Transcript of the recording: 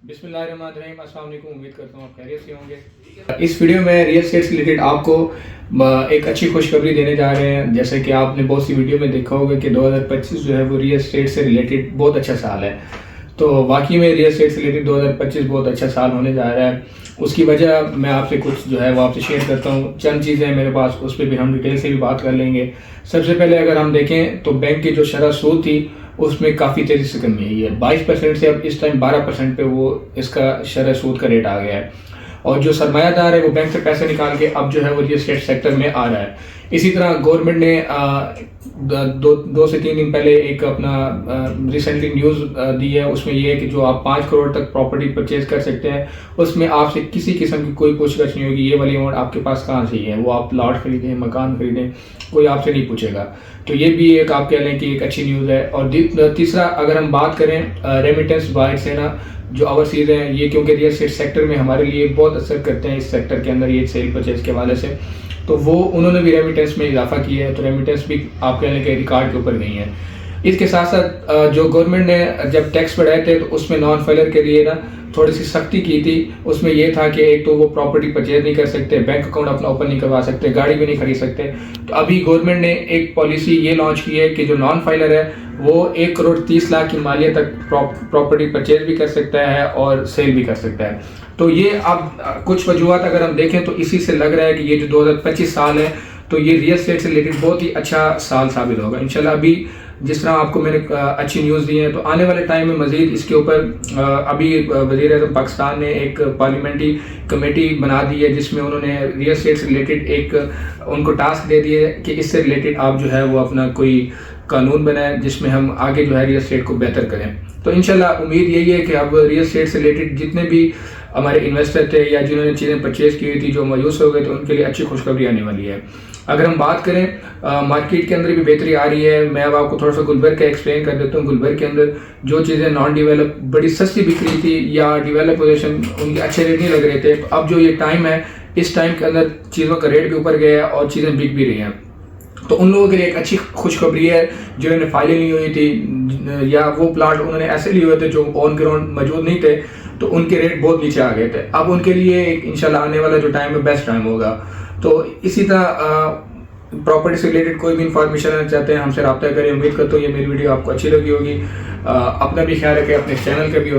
बिस्मिल्लाहिर्रहमानिर्रहीम, अस्सलाम वालेकुम। उम्मीद करता हूँ आप खैरियत से होंगे। इस वीडियो में रियल एस्टेट से रिलेटेड आपको एक अच्छी खुशखबरी देने जा रहे हैं। जैसे कि आपने बहुत सी वीडियो में देखा होगा कि 2025 जो है वो रियल एस्टेट से रिलेटेड बहुत अच्छा साल है। तो वाकई में रियल एस्टेट से रिलेटेड 2025 बहुत अच्छा साल होने जा रहा है। उसकी वजह मैं आपसे कुछ जो है वो आपसे शेयर करता हूँ। चंद चीज़ें हैं मेरे पास, उस पर भी हम डिटेल से भी बात कर लेंगे। सबसे पहले अगर हम देखें तो बैंक की जो शरह सूद थी उसमें काफ़ी तेज़ी से कमी आई है। 22% से अब इस टाइम 12% पे वो इसका शरह सूद का रेट आ गया है। और जो सरमायादार है वो बैंक से पैसे निकाल के अब जो है वो रियल एस्टेट सेक्टर में आ रहा है। इसी तरह गवर्नमेंट ने दो से तीन दिन पहले एक अपना रिसेंटली न्यूज़ दी है। उसमें ये है कि जो आप 5 करोड़ तक प्रॉपर्टी परचेज कर सकते हैं उसमें आपसे किसी किस्म की कोई पूछताछ नहीं होगी। ये वाली अमाउंट आपके पास कहाँ से है, वो आप प्लॉट खरीदें, मकान खरीदें, कोई आपसे नहीं पूछेगा। तो ये भी एक आप कह लें कि एक अच्छी न्यूज़ है। और तीसरा अगर हम बात करें रेमिटेंस बाहर से ना, जो ओवरसीज हैं, ये क्योंकि रियल एस्टेट सेक्टर में हमारे लिए बहुत असर करते हैं। इस सेक्टर के अंदर ये सेल परचेज के हवाले से तो वो उन्होंने भी रेमिटेंस में इजाफा किया है। तो रेमिटेंस भी आप कहने के रिकॉर्ड के ऊपर गई है। इसके साथ साथ जो गवर्नमेंट ने जब टैक्स बढ़ाए थे तो उसमें नॉन फाइलर के लिए ना थोड़ी सी सख्ती की थी। उसमें यह था कि एक तो वो प्रॉपर्टी परचेज नहीं कर सकते, बैंक अकाउंट अपना ओपन नहीं करवा सकते, गाड़ी भी नहीं खरीद सकते। तो अभी गवर्नमेंट ने एक पॉलिसी ये लॉन्च की है कि जो नॉन फाइलर है वो 1 करोड़ 30 लाख की मालियत तक प्रॉपर्टी परचेज भी कर सकता है और सेल भी कर सकता है। तो ये अब कुछ वजूहत अगर हम देखें तो इसी से लग रहा है कि ये जो 2025 साल है तो ये रियल एस्टेट से रिलेटेड बहुत ही अच्छा साल साबित होगा इंशाल्लाह। अभी जिस तरह आपको मैंने अच्छी न्यूज़ दी है तो आने वाले टाइम में मज़ीद इसके ऊपर अभी वज़ीर-ए-आज़म पाकिस्तान ने एक पार्लियामेंट्री कमेटी बना दी है जिसमें उन्होंने रियल एस्टेट से रिलेटेड एक उनको टास्क दे दिए कि इससे रिलेटेड आप जो है वो अपना कोई कानून बनाएं जिसमें हम आगे जो है रियल एस्टेट को बेहतर करें। तो इंशाल्लाह उम्मीद यही है कि अब रियल एस्टेट से रिलेटेड जितने भी हमारे इन्वेस्टर थे या जिन्होंने चीज़ें परचेज की हुई थी जो मायूस हो गए थे उनके लिए अच्छी खुशखबरी आने वाली है। अगर हम बात करें मार्केट के अंदर भी बेहतरी आ रही है। मैं अब आपको थोड़ा सा गुलबर्ग का एक्सप्लेन कर देता हूँ। गुलबर्ग के अंदर जो चीज़ें नॉन डिवेलप बड़ी सस्ती बिक रही थी या डिवेलप पोजीशन उनके अच्छे रेट नहीं लग रहे थे, तो अब जो ये टाइम है इस टाइम के अंदर चीज़ों का रेट भी ऊपर गया है और चीज़ें बिक भी रही हैं। तो उन लोगों के लिए एक अच्छी खुशखबरी है जिन्होंने फाइलें ली हुई थी या वो प्लाट उन्होंने ऐसे लिए हुए थे जो ऑन ग्राउंड मौजूद नहीं थे, तो उनके रेट बहुत नीचे आ गए थे। अब उनके लिए एक इंशाल्लाह आने वाला जो टाइम है बेस्ट टाइम होगा। तो इसी तरह प्रॉपर्टी से रिलेटेड कोई भी इंफॉर्मेशन लेना चाहते हैं हमसे रब्ता करें। उम्मीद करता हूँ ये मेरी वीडियो आपको अच्छी लगी होगी। अपना भी ख्याल रखें, अपने चैनल का भी।